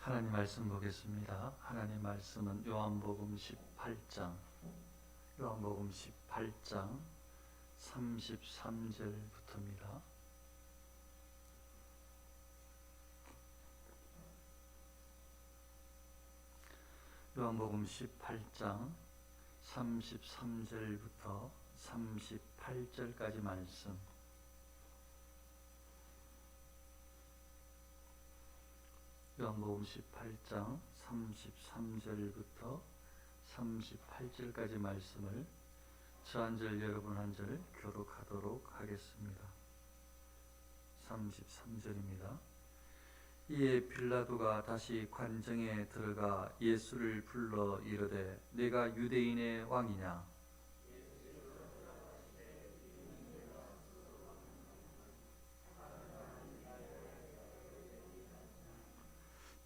하나님 말씀 보겠습니다. 하나님 말씀은 요한복음 18장 33절부터입니다. 요한복음 18장 33절부터 38절까지 말씀. 요한복음 18장 33절부터 38절까지 말씀을 저 한 절 여러분 한 절 교독하도록 하겠습니다. 33절입니다. 이에 빌라도가 다시 관정에 들어가 예수를 불러 이르되 내가 유대인의 왕이냐?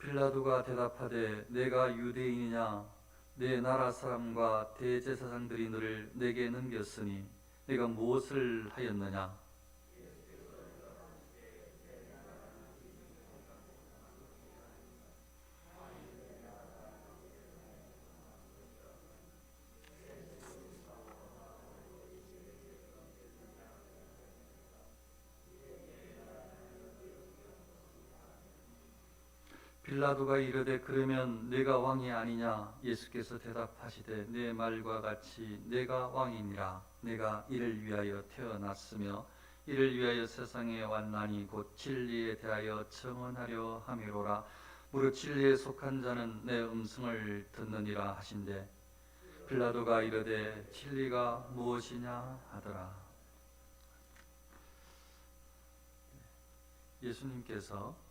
빌라도가 대답하되 내가 유대인이냐? 내 나라 사람과 대제사장들이 너를 내게 넘겼으니 내가 무엇을 하였느냐? 빌라도가 이르되 그러면 내가 왕이 아니냐? 예수께서 대답하시되 내 말과 같이 내가 왕이니라. 내가 이를 위하여 태어났으며 이를 위하여 세상에 왔나니 곧 진리에 대하여 청언하려 함이로라. 무릇 진리에 속한 자는 내 음성을 듣느니라 하신대 빌라도가 이르되 진리가 무엇이냐 하더라. 예수님께서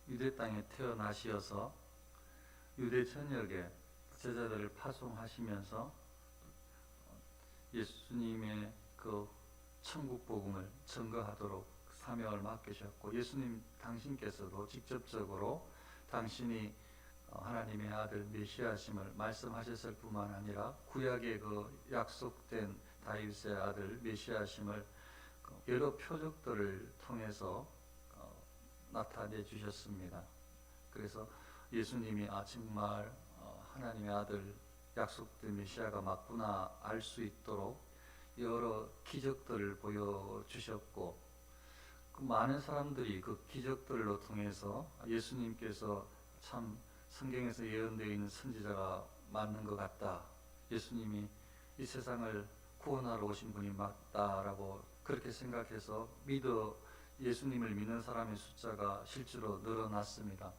유대 땅에 태어나시어서 유대 전역에 제자들을 파송하시면서 예수님의 그 천국 복음을 증거하도록 사명을 맡기셨고, 예수님 당신께서도 직접적으로 당신이 하나님의 아들 메시아심을 말씀하셨을 뿐만 아니라 구약의 그 약속된 다윗의 아들 메시아심을 여러 표적들을 통해서 나타내 주셨습니다. 그래서 예수님이 정말 하나님의 아들 약속된 메시아가 맞구나 알 수 있도록 여러 기적들을 보여주셨고, 그 많은 사람들이 그 기적들로 통해서 예수님께서 참 성경에서 예언되어 있는 선지자가 맞는 것 같다, 예수님이 이 세상을 구원하러 오신 분이 맞다라고 그렇게 생각해서 예수님을 믿는 사람의 숫자가 실제로 늘어났습니다.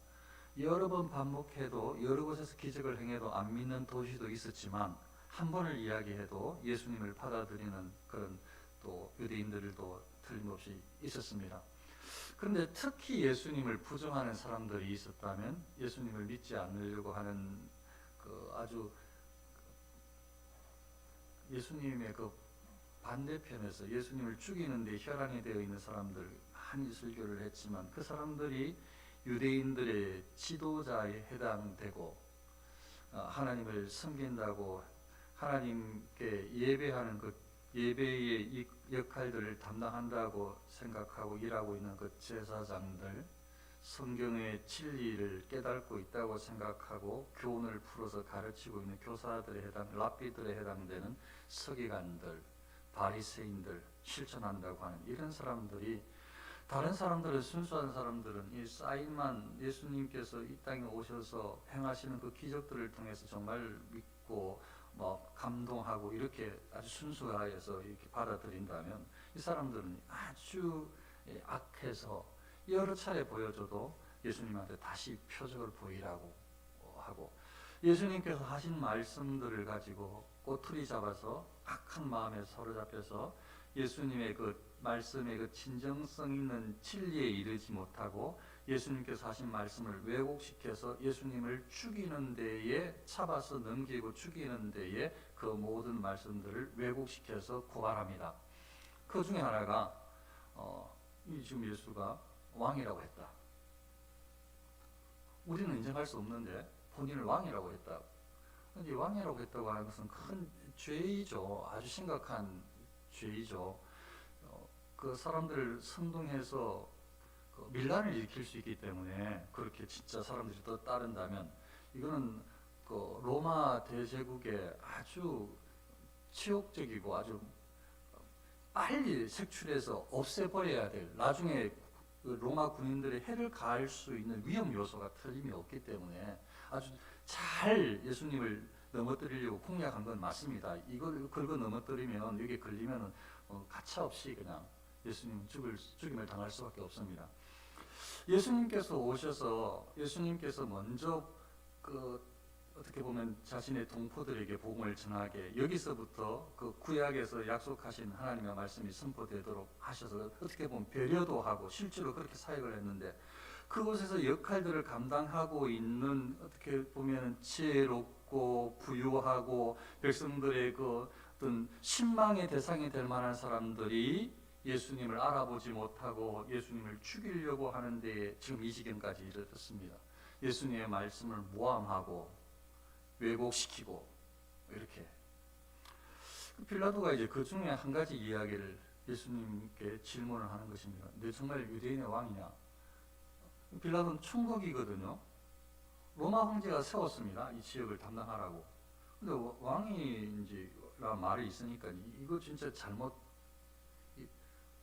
여러 번 반복해도 여러 곳에서 기적을 행해도 안 믿는 도시도 있었지만 한 번을 이야기해도 예수님을 받아들이는 그런 또 유대인들도 틀림없이 있었습니다. 그런데 특히 예수님을 부정하는 사람들이 있었다면 예수님을 믿지 않으려고 하는 아주 예수님의 그 반대편에서 예수님을 죽이는 데 혈안이 되어 있는 사람들 많이 설교를 했지만 그 사람들이 유대인들의 지도자에 해당되고 하나님을 섬긴다고 하나님께 예배하는 그 예배의 역할들을 담당한다고 생각하고 일하고 있는 그 제사장들, 성경의 진리를 깨닫고 있다고 생각하고 교훈을 풀어서 가르치고 있는 교사들에 랍비들에 해당되는 서기관들, 바리새인들, 실천한다고 하는 이런 사람들이, 다른 사람들은 순수한 사람들은 이 사인만 예수님께서 이 땅에 오셔서 행하시는 그 기적들을 통해서 정말 믿고 감동하고 이렇게 아주 순수하여서 이렇게 받아들인다면, 이 사람들은 아주 악해서 여러 차례 보여줘도 예수님한테 다시 표적을 보이라고 하고, 예수님께서 하신 말씀들을 가지고 꼬투리 잡아서 악한 마음에 사로잡혀서 예수님의 그 말씀의 그 진정성 있는 진리에 이르지 못하고 예수님께서 하신 말씀을 왜곡시켜서 예수님을 죽이는 데에 잡아서 넘기고 죽이는 데에 그 모든 말씀들을 왜곡시켜서 고발합니다. 그 중에 하나가 지금 예수가 왕이라고 했다. 우리는 인정할 수 없는데 본인을 왕이라고 했다. 이 왕이라고 했다고 하는 것은 큰 죄이죠. 아주 심각한 죄이죠. 그 사람들을 선동해서 그 밀란을 일으킬 수 있기 때문에 그렇게 진짜 사람들이 또 따른다면 이거는 그 로마 대제국의 아주 치욕적이고 아주 빨리 색출해서 없애버려야 될, 나중에 그 로마 군인들의 해를 가할 수 있는 위험 요소가 틀림이 없기 때문에 아주 잘 예수님을 넘어뜨리려고 공략한 건 맞습니다. 이걸 긁어 넘어뜨리면, 여기에 걸리면은 가차없이 그냥 예수님 죽임을 당할 수밖에 없습니다. 예수님께서 오셔서 예수님께서 먼저 어떻게 보면 자신의 동포들에게 복음을 전하게, 여기서부터 그 구약에서 약속하신 하나님의 말씀이 선포되도록 하셔서 어떻게 보면 배려도 하고 실제로 그렇게 사역을 했는데, 그곳에서 역할들을 감당하고 있는 어떻게 보면 지혜롭고 부유하고 백성들의 그 어떤 신망의 대상이 될 만한 사람들이 예수님을 알아보지 못하고 예수님을 죽이려고 하는 데에 지금 이 지경까지 이르렀습니다. 예수님의 말씀을 모함하고 왜곡시키고 이렇게. 빌라도가 이제 그 중에 한 가지 이야기를 예수님께 질문을 하는 것입니다. 너 정말 유대인의 왕이냐? 빌라도는 총독이거든요. 로마 황제가 세웠습니다. 이 지역을 담당하라고. 근데 왕이인지라 말이 있으니까 이거 진짜 잘못,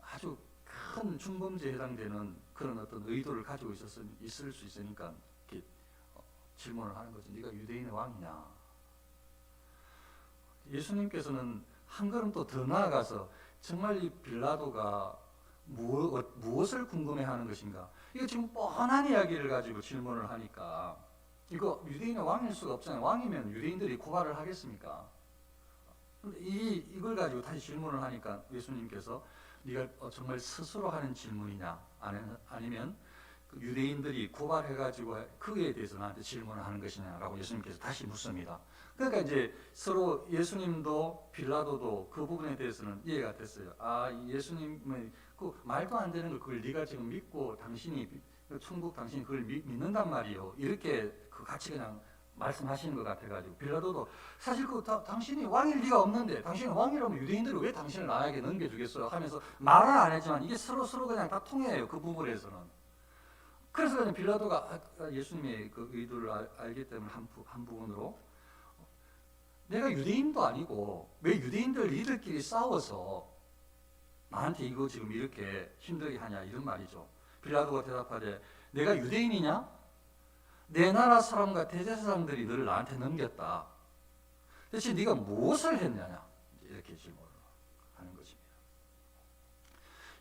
아주 큰 중범죄에 해당되는 그런 어떤 의도를 가지고 있을 수 있으니까 이렇게 질문을 하는 거죠. 네가 유대인의 왕이냐? 예수님께서는 한 걸음 또 더 나아가서 정말 이 빌라도가 무엇을 궁금해하는 것인가? 이거 지금 뻔한 이야기를 가지고 질문을 하니까 이거 유대인의 왕일 수가 없잖아요. 왕이면 유대인들이 고발을 하겠습니까? 근데 이걸 가지고 다시 질문을 하니까 예수님께서 네가 정말 스스로 하는 질문이냐, 아니면 그 유대인들이 고발해가지고 그에 대해서 나한테 질문을 하는 것이냐라고 예수님께서 다시 묻습니다. 그러니까 이제 서로 예수님도 빌라도도 그 부분에 대해서는 이해가 됐어요. 아, 예수님은 그 말도 안 되는 걸 그걸 네가 지금 믿고 당신이 그걸 믿는단 말이요. 이렇게 그 같이 그냥 말씀하시는 것 같아가지고 빌라도도 사실 당신이 왕일 리가 없는데, 당신이 왕이라면 유대인들이 왜 당신을 나에게 넘겨주겠어요 하면서 말은 안 했지만 이게 서로 그냥 다 통해요. 그 부분에서는. 그래서 그냥 빌라도가 예수님의 그 의도를 알기 때문에 한 부분으로, 내가 유대인도 아니고 왜 유대인들 이들끼리 싸워서 나한테 이거 지금 이렇게 힘들게 하냐, 이런 말이죠. 빌라도가 대답하되 내가 유대인이냐? 내 나라 사람과 대제사장들이 너를 나한테 넘겼다. 대체 네가 무엇을 했느냐? 이렇게 질문을 하는 것입니다.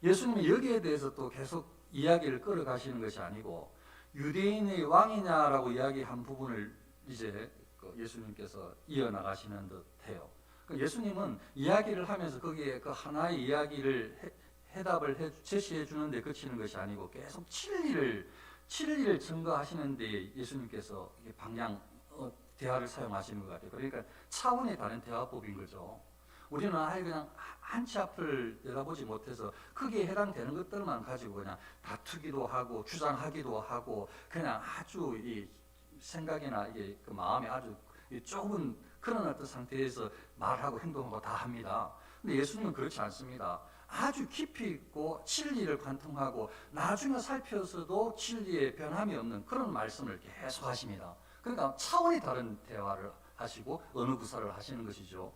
예수님이 여기에 대해서 또 계속 이야기를 끌어가시는 것이 아니고, 유대인의 왕이냐라고 이야기한 부분을 이제 예수님께서 이어나가시는 듯해요. 예수님은 이야기를 하면서 거기에 그 하나의 이야기를 해답을 제시해 주는데 그치는 것이 아니고 계속 진리를 증거하시는 데 예수님께서 대화를 사용하시는 것 같아요. 그러니까 차원이 다른 대화법인 거죠. 우리는 아예 그냥 한 치 앞을 내다보지 못해서 거기에 해당되는 것들만 가지고 그냥 다투기도 하고 주장하기도 하고, 그냥 아주 이 생각이나 이게 그 마음이 아주 좁은 그런 어떤 상태에서 말하고 행동하고 다 합니다. 근데 예수님은 그렇지 않습니다. 아주 깊이 있고 진리를 관통하고 나중에 살펴서도 진리에 변함이 없는 그런 말씀을 계속 하십니다. 그러니까 차원이 다른 대화를 하시고 어느 구사를 하시는 것이죠.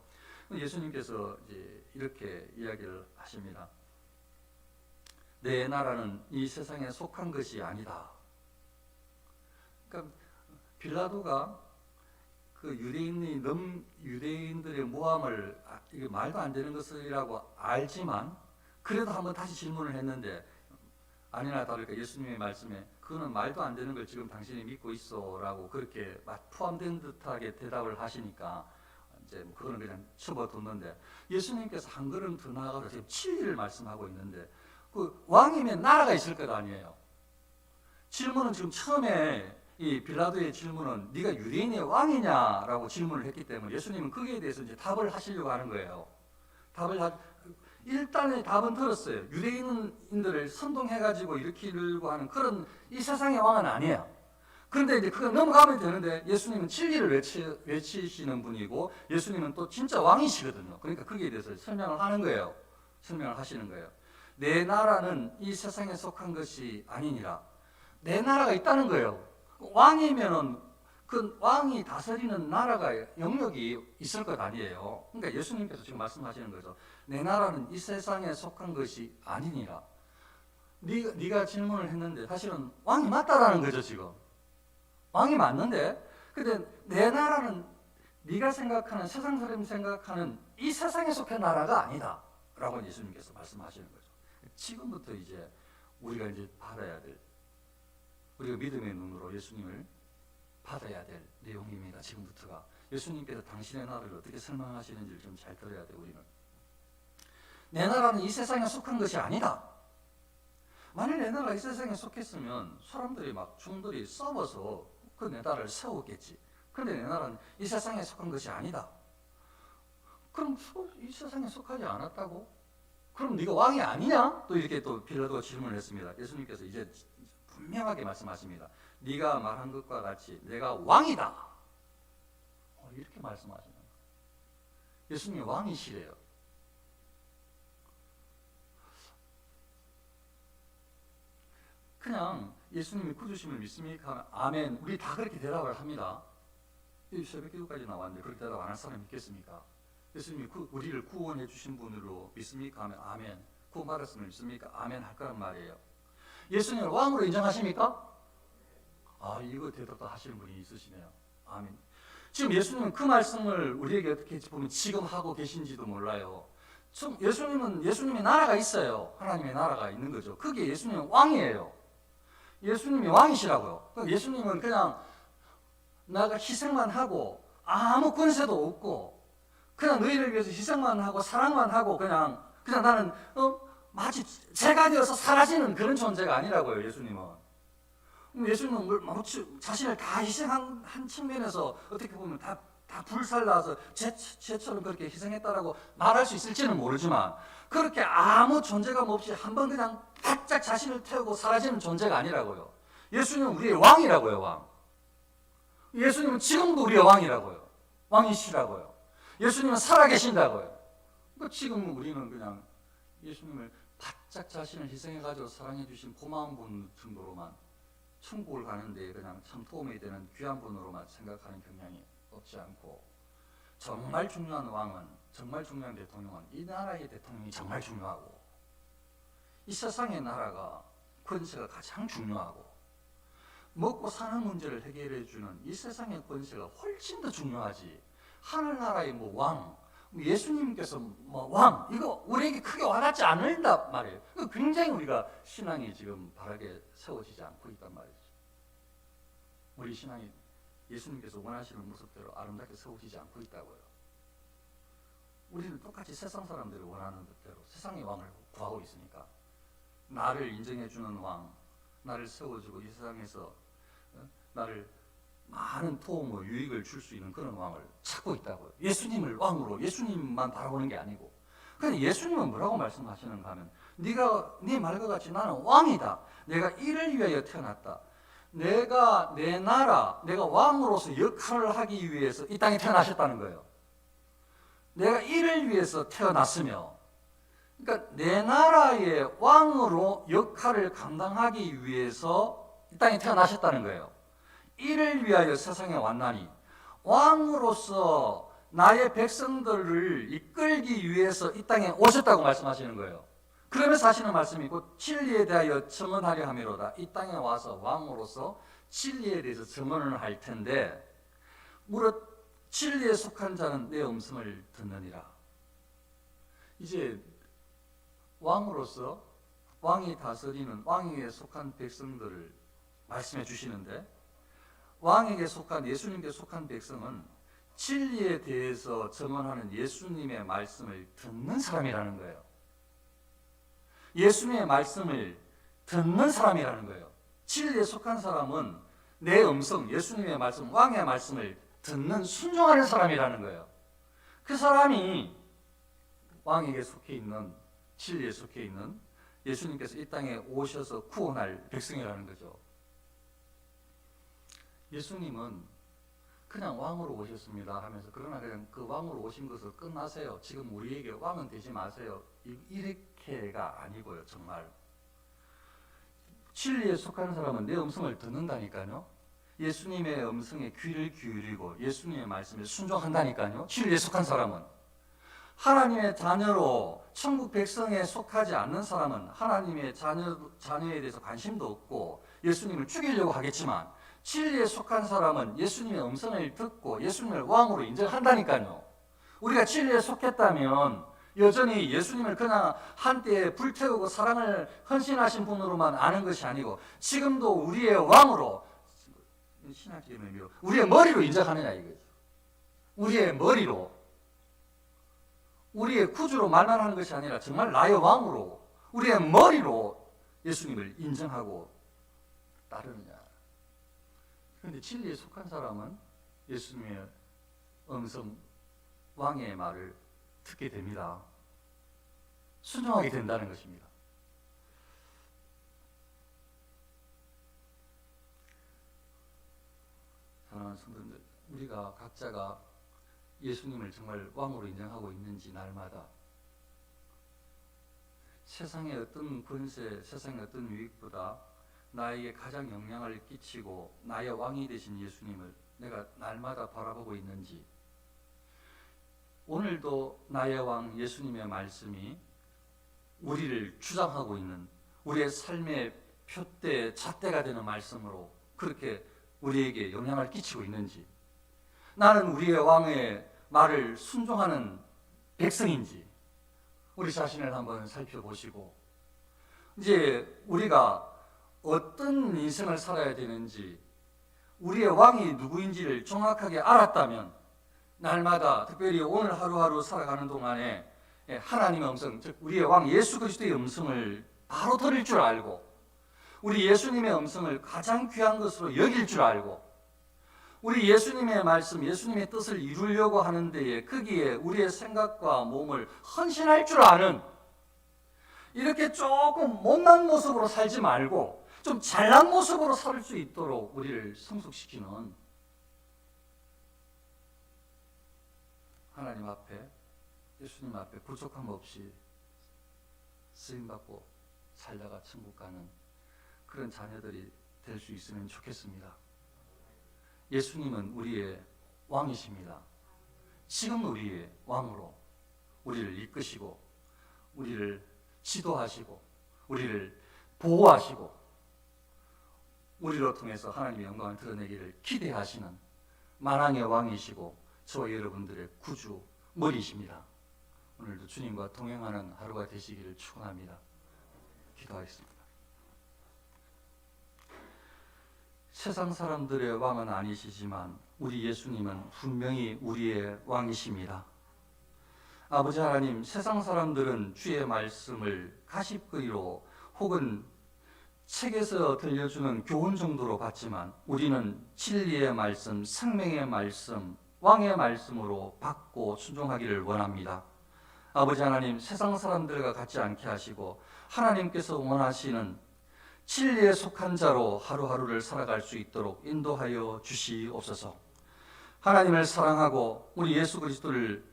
예수님께서 이제 이렇게 이야기를 하십니다. 내 나라는 이 세상에 속한 것이 아니다. 그러니까 빌라도가 그 유대인들의 모함을 이게 말도 안 되는 것이라고 알지만 그래도 한번 다시 질문을 했는데, 아니나 다를까 예수님의 말씀에 그거는 말도 안 되는 걸 지금 당신이 믿고 있어라고 그렇게 포함된 듯하게 대답을 하시니까 이제 그거는 그냥 접어뒀는데, 예수님께서 한 걸음 더 나아가서 지금 진리를 말씀하고 있는데, 그 왕이면 나라가 있을 것 아니에요. 질문은 지금 처음에 이 빌라도의 질문은 네가 유대인의 왕이냐라고 질문을 했기 때문에 예수님은 거기에 대해서 이제 답을 하시려고 하는 거예요. 일단의 답은 들었어요. 유대인들을 선동해가지고 일으키려고 하는 그런 이 세상의 왕은 아니에요. 그런데 이제 그거 넘어가면 되는데 예수님은 진리를 외치시는 분이고 예수님은 또 진짜 왕이시거든요. 그러니까 거기에 대해서 설명을 하는 거예요. 설명을 하시는 거예요. 내 나라는 이 세상에 속한 것이 아니니라. 내 나라가 있다는 거예요. 왕이면은 그 왕이 다스리는 나라가 영역이 있을 것 아니에요. 그러니까 예수님께서 지금 말씀하시는 거죠. 내 나라는 이 세상에 속한 것이 아니니라. 네가 질문을 했는데 사실은 왕이 맞다라는 거죠. 지금 왕이 맞는데, 근데 내 나라는 네가 생각하는, 세상 사람이 생각하는 이 세상에 속한 나라가 아니다 라고 예수님께서 말씀하시는 거죠. 지금부터 이제 우리가 이제 받아야 될, 우리가 믿음의 눈으로 예수님을 받아야 될 내용입니다. 지금부터가 예수님께서 당신의 나라를 어떻게 설명하시는지를 좀 잘 들어야 돼. 우리는 내 나라는 이 세상에 속한 것이 아니다. 만일 내 나라가 이 세상에 속했으면 사람들이 막 중들이 싸워서 그 내 나라를 세웠겠지. 그런데 내 나라는 이 세상에 속한 것이 아니다. 그럼 이 세상에 속하지 않았다고? 그럼 네가 왕이 아니냐? 또 이렇게 또 빌라도가 질문을 했습니다. 예수님께서 이제 분명하게 말씀하십니다. 네가 말한 것과 같이 내가 왕이다. 이렇게 말씀하시는 거예요. 예수님이 왕이시래요. 그냥 예수님이 구주심을 믿습니까? 아멘. 우리 다 그렇게 대답을 합니다. 이 새벽기도까지 나왔는데 그렇게 대답 안 할 사람이 있겠습니까? 예수님이 우리를 구원해 주신 분으로 믿습니까? 하면 아멘. 구원받았음을 믿습니까? 아멘 할 거란 말이에요. 예수님을 왕으로 인정하십니까? 이거 대답도 하시는 분이 있으시네요. 아멘. 지금 예수님은 그 말씀을 우리에게 어떻게 보면 지금 하고 계신지도 몰라요. 예수님의 나라가 있어요. 하나님의 나라가 있는 거죠. 그게 예수님은 왕이에요. 예수님이 왕이시라고요. 예수님은 그냥 나가 희생만 하고 아무 권세도 없고 그냥 너희를 위해서 희생만 하고 사랑만 하고 그냥 나는 마치 죄가 되어서 사라지는 그런 존재가 아니라고요. 예수님은 자신을 다 희생한 한 측면에서 어떻게 보면 다 불살라서 죄처럼 그렇게 희생했다라고 말할 수 있을지는 모르지만 그렇게 아무 존재감 없이 한번 그냥 바짝 자신을 태우고 사라지는 존재가 아니라고요. 예수님은 우리의 왕이라고요. 왕. 예수님은 지금도 우리의 왕이라고요. 왕이시라고요. 예수님은 살아계신다고요. 지금 우리는 그냥 예수님을 바짝 자신을 희생해가지고 사랑해주신 고마운 분 정도로만 천국을 가는데 그냥 참 도움이 되는 귀한 분으로만 생각하는 경향이 없지 않고, 정말 중요한 왕은, 정말 중요한 대통령은 이 나라의 대통령이 정말 중요하고, 이 세상의 나라가 권세가 가장 중요하고, 먹고 사는 문제를 해결해 주는 이 세상의 권세가 훨씬 더 중요하지. 하늘나라의 왕, 예수님께서 왕, 이거 우리에게 크게 와닿지 않는단 말이에요. 굉장히 우리가 신앙이 지금 바르게 세워지지 않고 있단 말이죠. 우리 신앙이 예수님께서 원하시는 모습대로 아름답게 세워지지 않고 있다고요. 우리는 똑같이 세상 사람들이 원하는 대로 세상의 왕을 구하고 있으니까, 나를 인정해주는 왕, 나를 세워주고 이 세상에서 나를 많은 도움과 유익을 줄 수 있는 그런 왕을 찾고 있다고요. 예수님을 왕으로, 예수님만 바라보는 게 아니고. 그런데 예수님은 뭐라고 말씀하시는가 하면, 네 말과 같이 나는 왕이다. 내가 이를 위하여 태어났다. 내가 내 나라, 내가 왕으로서 역할을 하기 위해서 이 땅에 태어나셨다는 거예요. 내가 이를 위해서 태어났으며, 그러니까 내 나라의 왕으로 역할을 감당하기 위해서 이 땅에 태어나셨다는 거예요. 이를 위하여 세상에 왔나니, 왕으로서 나의 백성들을 이끌기 위해서 이 땅에 오셨다고 말씀하시는 거예요. 그러면서 하시는 말씀이 곧 진리에 대하여 증언하려 함이로다. 이 땅에 와서 왕으로서 진리에 대해서 증언을 할 텐데, 무릇 진리에 속한 자는 내 음성을 듣느니라. 이제 왕으로서 왕이 다스리는 왕에게 속한 백성들을 말씀해 주시는데, 왕에게 속한, 예수님께 속한 백성은 진리에 대해서 증언하는 예수님의 말씀을 듣는 사람이라는 거예요. 예수님의 말씀을 듣는 사람이라는 거예요. 진리에 속한 사람은 내 음성, 예수님의 말씀, 왕의 말씀을 듣는, 순종하는 사람이라는 거예요. 그 사람이 왕에게 속해 있는, 진리에 속해 있는 예수님께서 이 땅에 오셔서 구원할 백성이라는 거죠. 예수님은 그냥 왕으로 오셨습니다 하면서, 그러나 그냥 그 왕으로 오신 것을 끝나세요, 지금 우리에게 왕은 되지 마세요, 이렇게 속해가 아니고요. 정말 진리에 속한 사람은 내 음성을 듣는다니까요. 예수님의 음성에 귀를 기울이고 예수님의 말씀에 순종한다니까요. 진리에 속한 사람은. 하나님의 자녀로 천국 백성에 속하지 않는 사람은 하나님의 자녀에 대해서 관심도 없고 예수님을 죽이려고 하겠지만, 진리에 속한 사람은 예수님의 음성을 듣고 예수님을 왕으로 인정한다니까요. 우리가 진리에 속했다면 여전히 예수님을 그냥 한때 불태우고 사랑을 헌신하신 분으로만 아는 것이 아니고 지금도 우리의 왕으로, 신학적인 의미로 우리의 머리로 인정하느냐 이거죠. 우리의 머리로, 우리의 구주로 말만 하는 것이 아니라 정말 나의 왕으로, 우리의 머리로 예수님을 인정하고 따르느냐. 그런데 진리에 속한 사람은 예수님의 음성, 왕의 말을 듣게 됩니다. 순종하게 된다는 것입니다. 사랑하는 성도들, 우리가 각자가 예수님을 정말 왕으로 인정하고 있는지 날마다 세상의 어떤 권세, 세상의 어떤 유익보다 나에게 가장 영향을 끼치고 나의 왕이 되신 예수님을 내가 날마다 바라보고 있는지, 오늘도 나의 왕 예수님의 말씀이 우리를 주장하고 있는, 우리의 삶의 표대, 잣대가 되는 말씀으로 그렇게 우리에게 영향을 끼치고 있는지, 나는 우리의 왕의 말을 순종하는 백성인지 우리 자신을 한번 살펴보시고, 이제 우리가 어떤 인생을 살아야 되는지, 우리의 왕이 누구인지를 정확하게 알았다면 날마다, 특별히 오늘 하루하루 살아가는 동안에 하나님의 음성, 즉 우리의 왕 예수 그리스도의 음성을 바로 들을 줄 알고, 우리 예수님의 음성을 가장 귀한 것으로 여길 줄 알고, 우리 예수님의 말씀, 예수님의 뜻을 이루려고 하는 데에 거기에 우리의 생각과 몸을 헌신할 줄 아는, 이렇게 조금 못난 모습으로 살지 말고 좀 잘난 모습으로 살 수 있도록 우리를 성숙시키는, 하나님 앞에, 예수님 앞에 부족함 없이 쓰임받고 살다가 천국 가는 그런 자녀들이 될 수 있으면 좋겠습니다. 예수님은 우리의 왕이십니다. 지금 우리의 왕으로 우리를 이끄시고 우리를 지도하시고 우리를 보호하시고 우리로 통해서 하나님의 영광을 드러내기를 기대하시는 만왕의 왕이시고 저와 여러분들의 구주 머리이십니다. 오늘도 주님과 동행하는 하루가 되시기를 축원합니다. 기도하겠습니다. 세상 사람들의 왕은 아니시지만 우리 예수님은 분명히 우리의 왕이십니다. 아버지 하나님, 세상 사람들은 주의 말씀을 가십거리로 혹은 책에서 들려주는 교훈 정도로 받지만 우리는 진리의 말씀, 생명의 말씀, 왕의 말씀으로 받고 순종하기를 원합니다. 아버지 하나님, 세상 사람들과 같지 않게 하시고 하나님께서 원하시는 진리에 속한 자로 하루하루를 살아갈 수 있도록 인도하여 주시옵소서. 하나님을 사랑하고 우리 예수 그리스도를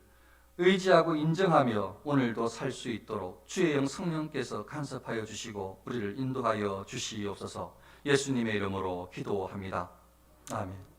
의지하고 인정하며 오늘도 살 수 있도록 주의 영 성령께서 간섭하여 주시고 우리를 인도하여 주시옵소서. 예수님의 이름으로 기도합니다. 아멘.